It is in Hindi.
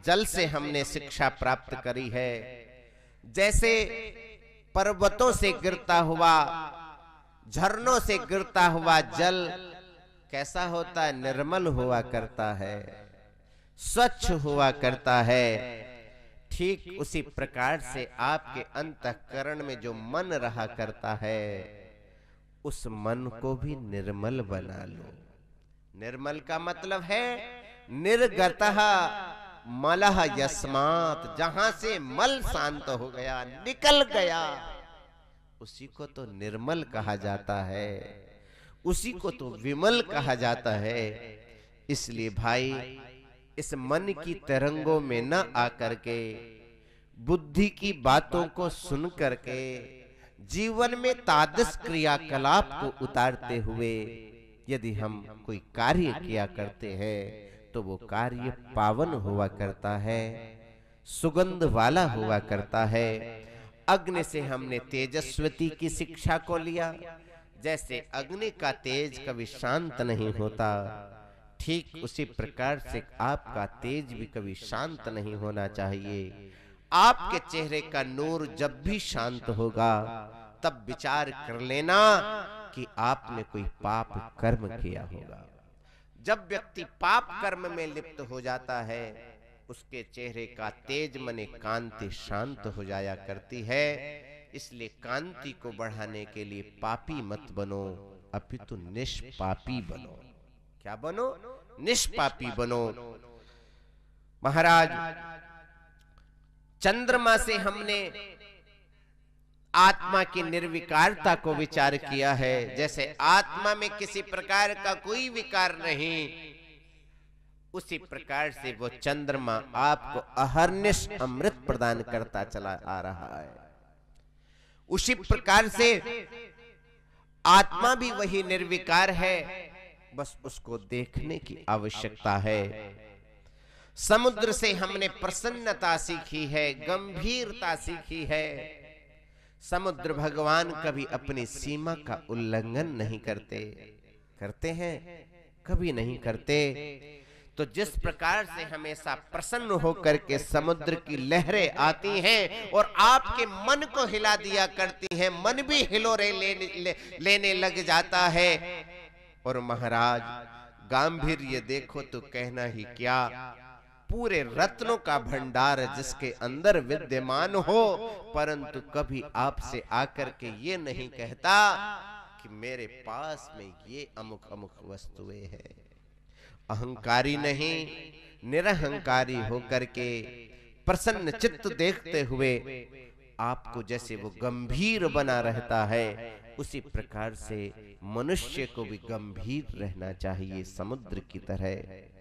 जल से हमने शिक्षा प्राप्त करी है। जैसे पर्वतों से गिरता हुआ, झरनों से गिरता हुआ जल कैसा होता है? निर्मल हुआ करता है, स्वच्छ हुआ करता है। ठीक उसी प्रकार से आपके अंतःकरण में जो मन रहा करता है, उस मन को भी निर्मल बना लो। निर्मल का मतलब है निर्गतः मलः यस्मात्, जहां से मल शांत हो गया, निकल गया, उसी को तो निर्मल कहा जाता है, उसी को तो विमल कहा जाता है। इसलिए भाई, इस मन की तरंगों में न आकर के, बुद्धि की बातों को सुन करके जीवन में तादृश क्रियाकलाप को उतारते हुए यदि हम कोई कार्य किया करते हैं तो वो कार्य पावन हुआ करता है, सुगंध वाला हुआ करता है। अग्नि से हमने तेजस्वती की शिक्षा को लिया। जैसे अग्नि का तेज कभी शांत नहीं होता, ठीक उसी प्रकार से आपका तेज भी कभी शांत नहीं होना चाहिए। आपके चेहरे का नूर जब भी शांत होगा, तब विचार कर लेना कि आपने कोई पाप कर्म किया होगा। जब व्यक्ति पाप कर्म में लिप्त हो जाता है, उसके चेहरे का तेज मने कांति शांत हो जाया करती है। इसलिए कांति को बढ़ाने के लिए पापी मत बनो, अपितु निष्पापी बनो। क्या बनो? निष्पापी बनो। महाराज, चंद्रमा से हमने आत्मा की निर्विकारता को विचार किया है। जैसे आत्मा में किसी प्रकार का कोई विकार नहीं, उसी प्रकार से वो चंद्रमा आपको अहर्निश अमृत प्रदान करता चला आ रहा है। उसी प्रकार से आत्मा भी वही निर्विकार है, बस उसको देखने की आवश्यकता है। समुद्र से हमने प्रसन्नता सीखी है, गंभीरता सीखी है। समुद्र भगवान कभी अपनी सीमा का उल्लंघन नहीं करते। करते हैं? कभी नहीं करते। तो जिस प्रकार से हमेशा प्रसन्न होकर के समुद्र की लहरें आती हैं और आपके मन को हिला दिया करती हैं, मन भी हिलोरे लेने लग जाता है। और महाराज, गांभीर्य देखो तो कहना ही क्या, पूरे रत्नों का भंडार जिसके अंदर विद्यमान हो, परंतु कभी आपसे आकर के ये नहीं कहता कि मेरे पास में ये अमुक अमुक वस्तुएं हैं। अहंकारी नहीं, निरहंकारी होकर के प्रसन्न चित्त देखते हुए आपको जैसे वो गंभीर बना रहता है, उसी प्रकार से मनुष्य को भी गंभीर रहना चाहिए, समुद्र की तरह।